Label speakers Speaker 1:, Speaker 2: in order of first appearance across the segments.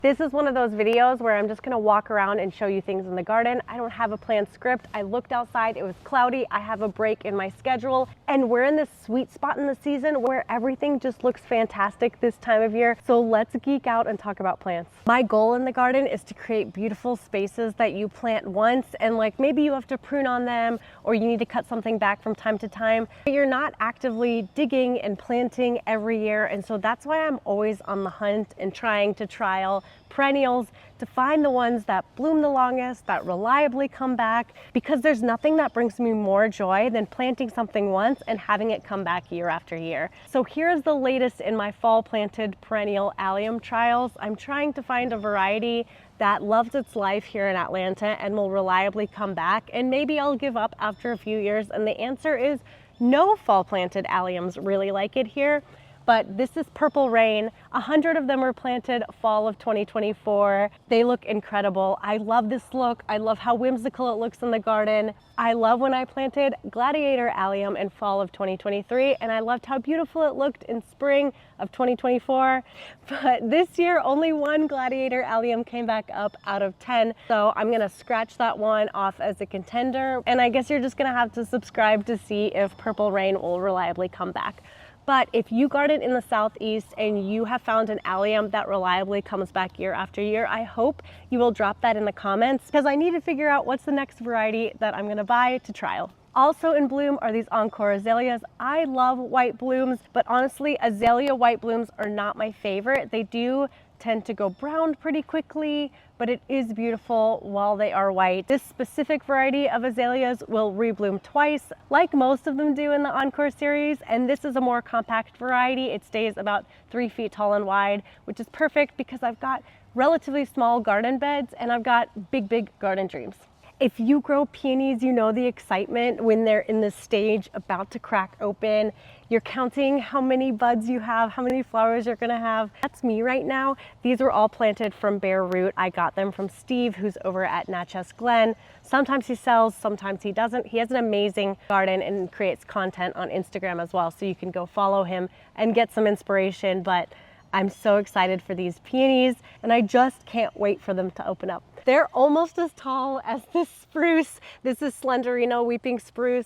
Speaker 1: This is one of those videos where I'm just gonna walk around and show you things in the garden. I don't have a planned script. I looked outside, it was cloudy. I have a break in my schedule, and we're in this sweet spot in the season where everything just looks fantastic this time of year. So let's geek out and talk about plants. My goal in the garden is to create beautiful spaces that you plant once, and like maybe you have to prune on them or you need to cut something back from time to time, but you're not actively digging and planting every year. And so that's why I'm always on the hunt and trying to trial perennials to find the ones that bloom the longest, that reliably come back, because there's nothing that brings me more joy than planting something once and having it come back year after year. So here's the latest in my fall planted perennial allium trials. I'm trying to find a variety that loves its life here in Atlanta and will reliably come back, and maybe I'll give up after a few years. And the answer is no fall planted alliums really like it here. But this is Purple Rain. 100 of them were planted fall of 2024. They look incredible. I love this look. I love how whimsical it looks in the garden. I love when I planted Gladiator Allium in fall of 2023, and I loved how beautiful it looked in spring of 2024. But this year, only one Gladiator Allium came back up out of 10. So I'm gonna scratch that one off as a contender. And I guess you're just gonna have to subscribe to see if Purple Rain will reliably come back. But if you garden in the Southeast and you have found an allium that reliably comes back year after year, I hope you will drop that in the comments, because I need to figure out what's the next variety that I'm gonna buy to trial. Also in bloom are these Encore azaleas. I love white blooms, but honestly, azalea white blooms are not my favorite. They do tend to go brown pretty quickly, but it is beautiful while they are white. This specific variety of azaleas will rebloom twice, like most of them do in the Encore series, and this is a more compact variety. It stays about 3 feet tall and wide, which is perfect because I've got relatively small garden beds and I've got big garden dreams. If you grow peonies, you know the excitement when they're in this stage about to crack open. You're counting how many buds you have, how many flowers you're gonna have. That's me right now. These were all planted from bare root. I got them from Steve, who's over at Natchez Glen. Sometimes he sells, sometimes he doesn't. He has an amazing garden and creates content on Instagram as well, so you can go follow him and get some inspiration. But I'm so excited for these peonies, and I just can't wait for them to open up. They're almost as tall as this spruce. This is Slenderino weeping spruce.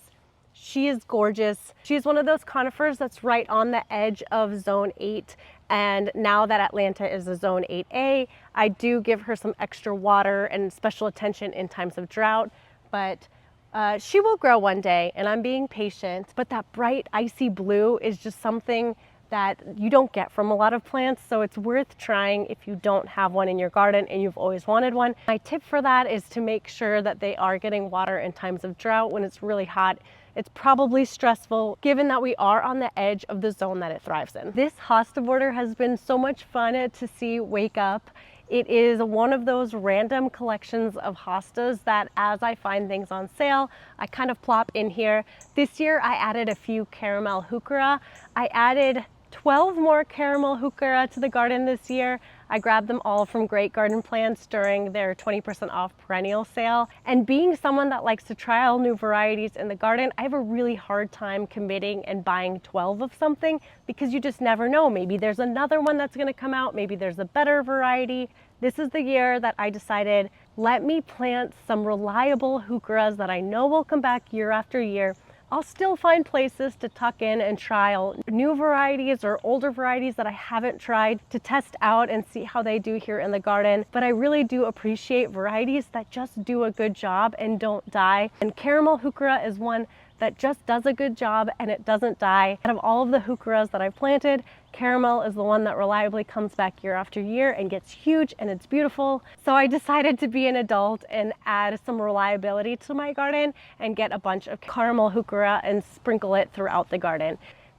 Speaker 1: She is gorgeous. She's one of those conifers that's right on the edge of zone 8. And now that Atlanta is a zone 8A, I do give her some extra water and special attention in times of drought, but she will grow one day, and I'm being patient. But that bright icy blue is just something that you don't get from a lot of plants, so it's worth trying if you don't have one in your garden and you've always wanted one. My tip for that is to make sure that they are getting water in times of drought. When it's really hot, it's probably stressful given that we are on the edge of the zone that it thrives in. This Hosta border has been so much fun to see wake up. It is one of those random collections of hostas that as I find things on sale, I kind of plop in here. This year I added a few caramel heuchera. I added 12 more caramel heuchera to the garden this year. I grabbed them all from Great Garden Plants during their 20% off perennial sale. And being someone that likes to trial new varieties in the garden, I have a really hard time committing and buying 12 of something, because you just never know. Maybe there's another one that's gonna come out, maybe there's a better variety. This is the year that I decided, let me plant some reliable heucheras that I know will come back year after year. I'll still find places to tuck in and trial new varieties or older varieties that I haven't tried to test out and see how they do here in the garden. But I really do appreciate varieties that just do a good job and don't die. And caramel heuchera is one that just does a good job and it doesn't die. Out of all of the heucheras that I've planted, caramel is the one that reliably comes back year after year and gets huge, and it's beautiful. So I decided to be an adult and add some reliability to my garden and get a bunch of caramel heuchera and sprinkle it throughout the garden.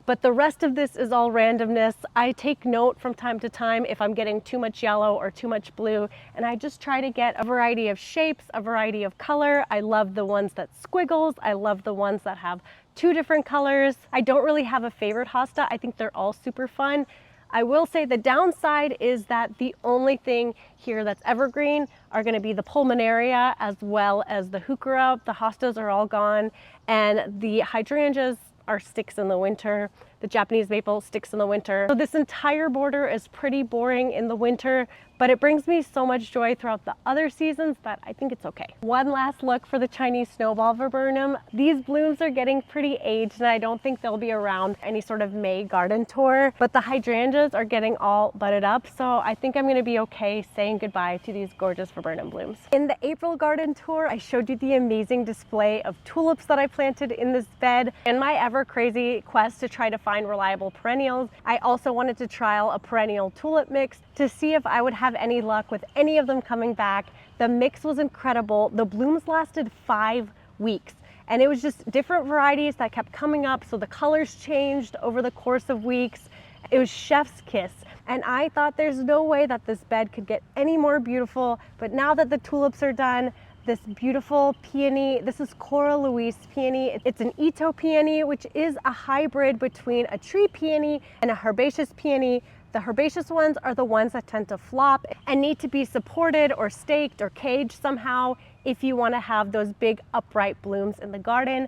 Speaker 1: But the rest of this is all randomness. I take note from time to time if I'm getting too much yellow or too much blue, and I just try to get a variety of shapes, a variety of color. I love the ones that squiggles. I love the ones that have 2 different colors. I don't really have a favorite hosta. I think they're all super fun. I will say the downside is that the only thing here that's evergreen are going to be the pulmonaria as well as the heuchera. The hostas are all gone, and the hydrangeas are sticks in the winter. the Japanese maple sticks in the winter. So this entire border is pretty boring in the winter, but it brings me so much joy throughout the other seasons that I think it's okay. One last look for the Chinese snowball viburnum. These blooms are getting pretty aged and I don't think they'll be around any sort of May garden tour, but the hydrangeas are getting all budded up, so I think I'm gonna be okay saying goodbye to these gorgeous viburnum blooms. In the April garden tour, I showed you the amazing display of tulips that I planted in this bed. In my ever crazy quest to try to find reliable perennials, I also wanted to trial a perennial tulip mix to see if I would have any luck with any of them coming back. The mix was incredible. The blooms lasted 5 weeks. And it was just different varieties that kept coming up, so the colors changed over the course of weeks. It was chef's kiss. And I thought there's no way that this bed could get any more beautiful, but now that the tulips are done, this beautiful peony, this is Cora Louise peony. It's an Ito peony, which is a hybrid between a tree peony and a herbaceous peony. The herbaceous ones are the ones that tend to flop and need to be supported or staked or caged somehow if you want to have those big upright blooms in the garden.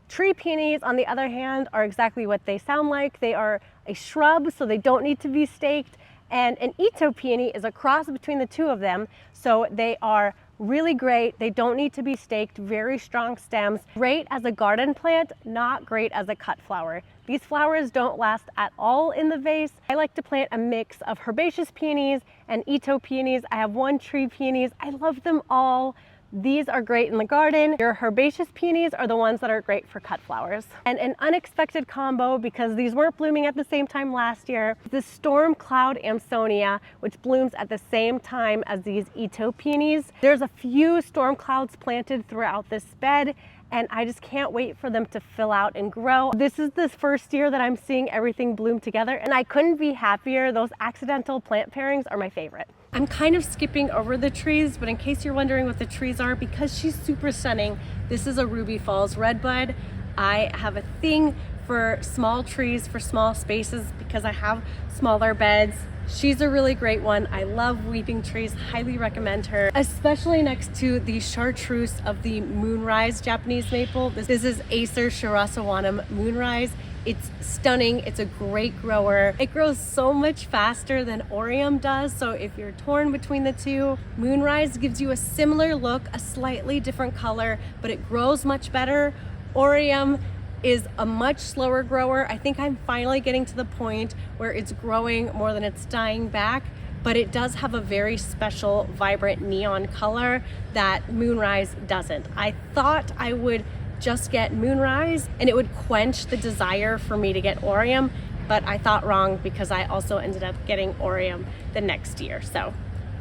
Speaker 1: Tree peonies, on the other hand, are exactly what they sound like. They are a shrub, so they don't need to be staked. And an Ito peony is a cross between the two of them, so they are really great. They don't need to be staked, very strong stems. Great as a garden plant, not great as a cut flower. These flowers don't last at all in the vase. I like to plant a mix of herbaceous peonies and Ito peonies. I have 1 tree peonies. I love them all. These are great in the garden. Your herbaceous peonies are the ones that are great for cut flowers. And an unexpected combo, because these weren't blooming at the same time last year, the storm cloud Amsonia, which blooms at the same time as these Ito peonies. There's a few storm clouds planted throughout this bed, and I just can't wait for them to fill out and grow. This is the first year that I'm seeing everything bloom together, and I couldn't be happier. Those accidental plant pairings are my favorite. I'm kind of skipping over the trees, but in case you're wondering what the trees are, because she's super stunning, this is a Ruby Falls redbud. I have a thing for small trees, for small spaces, because I have smaller beds. She's a really great one. I love weeping trees, highly recommend her, especially next to the chartreuse of the Moonrise Japanese maple. This is Acer shirasawanum Moonrise. It's stunning. It's a great grower. It grows so much faster than Orium does, so if you're torn between the two, Moonrise gives you a similar look, a slightly different color, but it grows much better. Orium is a much slower grower. I think I'm finally getting to the point where it's growing more than it's dying back, but it does have a very special, vibrant neon color that Moonrise doesn't. I thought I would just get Moonrise and it would quench the desire for me to get Orium, but I thought wrong because I also ended up getting Orium the next year. So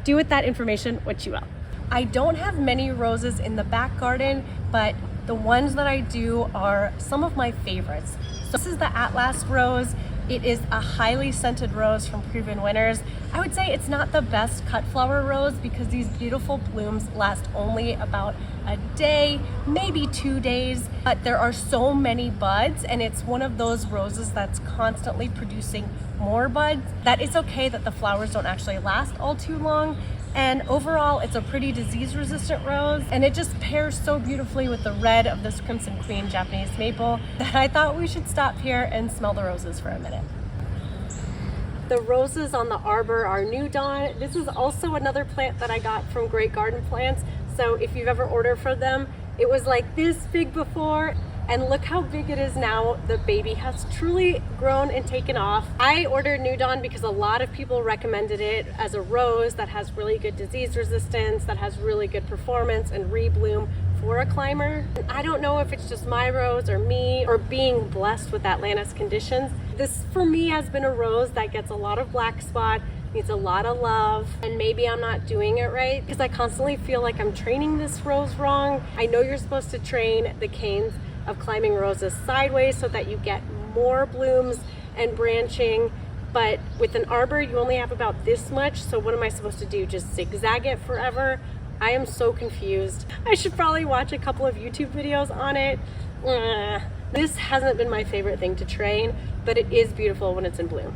Speaker 1: do with that information what you will. I don't have many roses in the back garden, but the ones that I do are some of my favorites. So this is the Atlas rose. It is a highly scented rose from Proven Winners. I would say it's not the best cut flower rose because these beautiful blooms last only about a day, maybe 2 days, but there are so many buds, and it's one of those roses that's constantly producing more buds that it's okay that the flowers don't actually last all too long. And overall, it's a pretty disease-resistant rose, and it just pairs so beautifully with the red of this Crimson Queen Japanese maple that I thought we should stop here and smell the roses for a minute. The roses on the arbor are New Dawn. This is also another plant that I got from Great Garden Plants, so if you've ever ordered from them, it was like this big before, and look how big it is now. The baby has truly grown and taken off. I ordered New Dawn because a lot of people recommended it as a rose that has really good disease resistance, that has really good performance and rebloom for a climber. And I don't know if it's just my rose or me or being blessed with Atlantis conditions. This for me has been a rose that gets a lot of black spot, needs a lot of love, and maybe I'm not doing it right because I constantly feel like I'm training this rose wrong. I know you're supposed to train the canes of climbing roses sideways so that you get more blooms and branching, but with an arbor you only have about this much, so what am I supposed to do, just zigzag it forever? I am so confused. I should probably watch a couple of YouTube videos on it. This hasn't been my favorite thing to train, but it is beautiful when it's in bloom.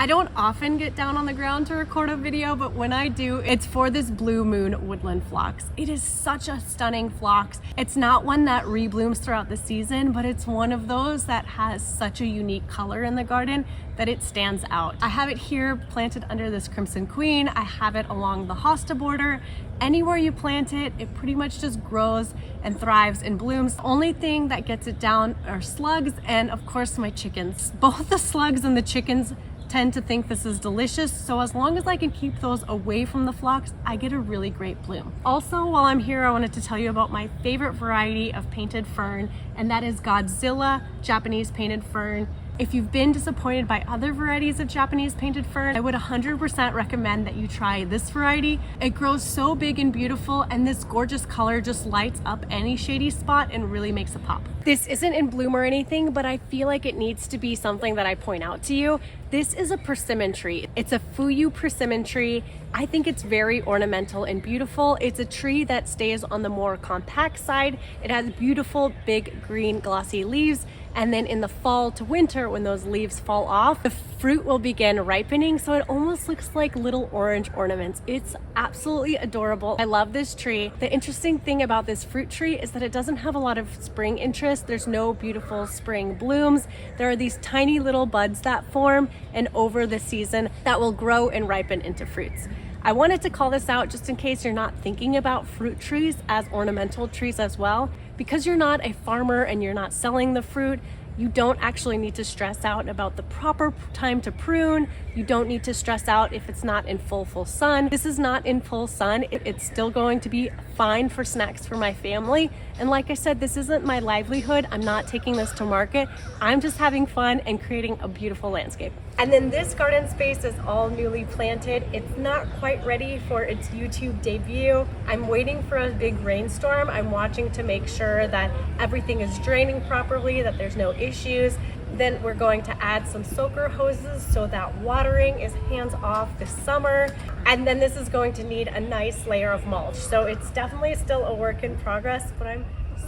Speaker 1: I don't often get down on the ground to record a video, but when I do, it's for this blue moon woodland phlox. It is such a stunning phlox. It's not one that reblooms throughout the season, but it's one of those that has such a unique color in the garden that it stands out. I have it here planted under this Crimson Queen. I have it along the Hosta border. Anywhere you plant it, it pretty much just grows and thrives and blooms. The only thing that gets it down are slugs and of course my chickens. Both the slugs and the chickens tend to think this is delicious, so as long as I can keep those away from the phlox, I get a really great bloom. Also, while I'm here, I wanted to tell you about my favorite variety of painted fern, and that is Godzilla Japanese painted fern. If you've been disappointed by other varieties of Japanese painted fern, I would 100% recommend that you try this variety. It grows so big and beautiful, and this gorgeous color just lights up any shady spot and really makes it pop. This isn't in bloom or anything, but I feel like it needs to be something that I point out to you. This is a persimmon tree. It's a Fuyu persimmon tree. I think it's very ornamental and beautiful. It's a tree that stays on the more compact side. It has beautiful, big, green, glossy leaves. And then in the fall to winter, when those leaves fall off, the fruit will begin ripening. So it almost looks like little orange ornaments. It's absolutely adorable. I love this tree. The interesting thing about this fruit tree is that it doesn't have a lot of spring interest. There's no beautiful spring blooms. There are these tiny little buds that form, and over the season that will grow and ripen into fruits. I wanted to call this out just in case you're not thinking about fruit trees as ornamental trees as well. Because you're not a farmer and you're not selling the fruit, you don't actually need to stress out about the proper time to prune. You don't need to stress out if it's not in full sun. This is not in full sun. It's still going to be fine for snacks for my family. And like I said, this isn't my livelihood. I'm not taking this to market. I'm just having fun and creating a beautiful landscape. And then this garden space is all newly planted. It's not quite ready for its YouTube debut. I'm waiting for a big rainstorm. I'm watching to make sure that everything is draining properly, that there's no issues. Then we're going to add some soaker hoses so that watering is hands off this summer. And then this is going to need a nice layer of mulch. So it's definitely still a work in progress, but I'm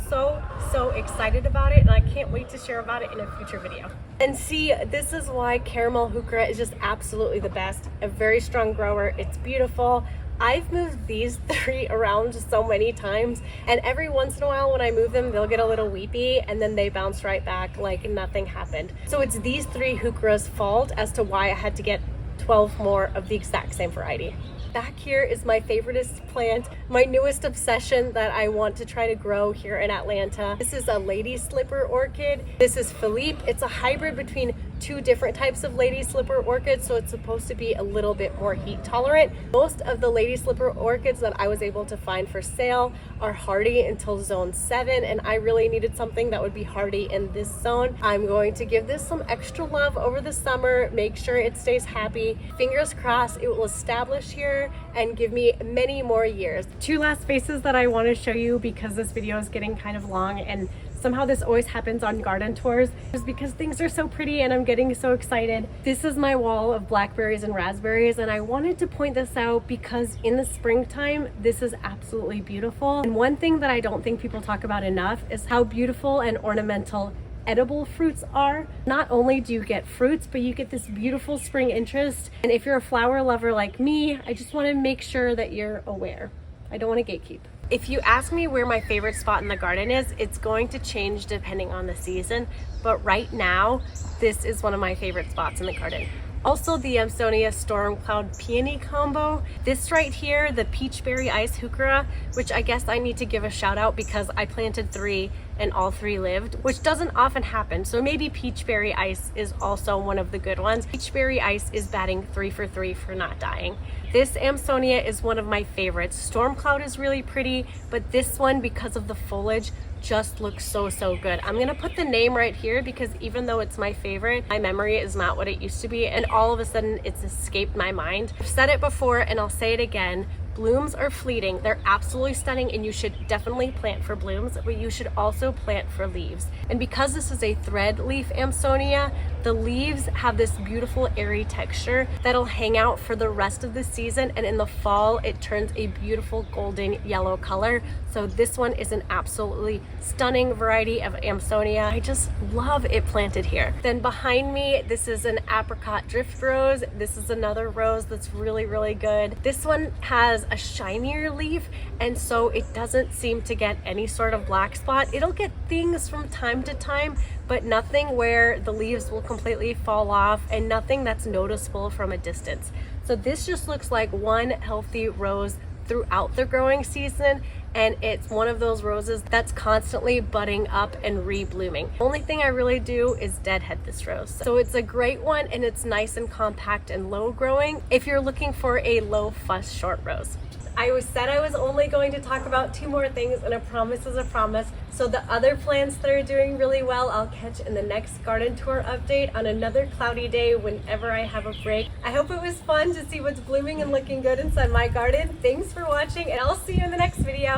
Speaker 1: so excited about it, and I can't wait to share about it in a future video. And see, this is why caramel heuchera is just absolutely the best. A very strong grower. It's beautiful. I've moved these three around so many times, and every once in a while when I move them, they'll get a little weepy and then they bounce right back like nothing happened. So it's these three heuchera's fault as to why I had to get 12 more of the exact same variety. Back here is my favoriteest plant, my newest obsession that I want to try to grow here in Atlanta. This is a lady slipper orchid. This is Philippe. It's a hybrid between two different types of lady slipper orchids, so it's supposed to be a little bit more heat tolerant. Most of the lady slipper orchids that I was able to find for sale are hardy until zone 7, and I really needed something that would be hardy in this zone. I'm going to give this some extra love over the summer, make sure it stays happy. Fingers crossed it will establish here and give me many more years. Two last spaces that I want to show you because this video is getting kind of long, and somehow this always happens on garden tours, is because things are so pretty and I'm getting so excited. This is my wall of blackberries and raspberries, and I wanted to point this out because in the springtime, this is absolutely beautiful. And one thing that I don't think people talk about enough is how beautiful and ornamental edible fruits are. Not only do you get fruits, but you get this beautiful spring interest. And if you're a flower lover like me, I just want to make sure that you're aware. I don't want to gatekeep. If you ask me where my favorite spot in the garden is, it's going to change depending on the season, but right now, this is one of my favorite spots in the garden. Also the Amsonia Storm Cloud Peony combo. This right here, the Peachberry Ice heuchera, which I guess I need to give a shout out because I planted 3 and all 3 lived, which doesn't often happen. So maybe Peachberry Ice is also one of the good ones. Peachberry Ice is batting 3 for 3 for not dying. This Amsonia is one of my favorites. Storm Cloud is really pretty, but this one, because of the foliage, just looks so good. I'm gonna put the name right here because even though it's my favorite, my memory is not what it used to be, and all of a sudden it's escaped my mind. I've said it before and I'll say it again, Blooms are fleeting. They're absolutely stunning and you should definitely plant for blooms, but you should also plant for leaves. And because this is a thread leaf Amsonia, the leaves have this beautiful airy texture that'll hang out for the rest of the season, and in the fall it turns a beautiful golden yellow color. So this one is an absolutely stunning variety of Amsonia. I just love it planted here. Then behind me, this is an apricot drift rose. This is another rose that's really, really good. This one has a shinier leaf, and so it doesn't seem to get any sort of black spot. It'll get things from time to time, but nothing where the leaves will completely fall off, and nothing that's noticeable from a distance. So this just looks like one healthy rose throughout the growing season, and it's one of those roses that's constantly budding up and re-blooming. Only thing I really do is deadhead this rose. So it's a great one, and it's nice and compact and low growing if you're looking for a low fuss short rose. I said I was only going to talk about 2 more things, and a promise is a promise. So the other plants that are doing really well, I'll catch in the next garden tour update on another cloudy day whenever I have a break. I hope it was fun to see what's blooming and looking good inside my garden. Thanks for watching, and I'll see you in the next video.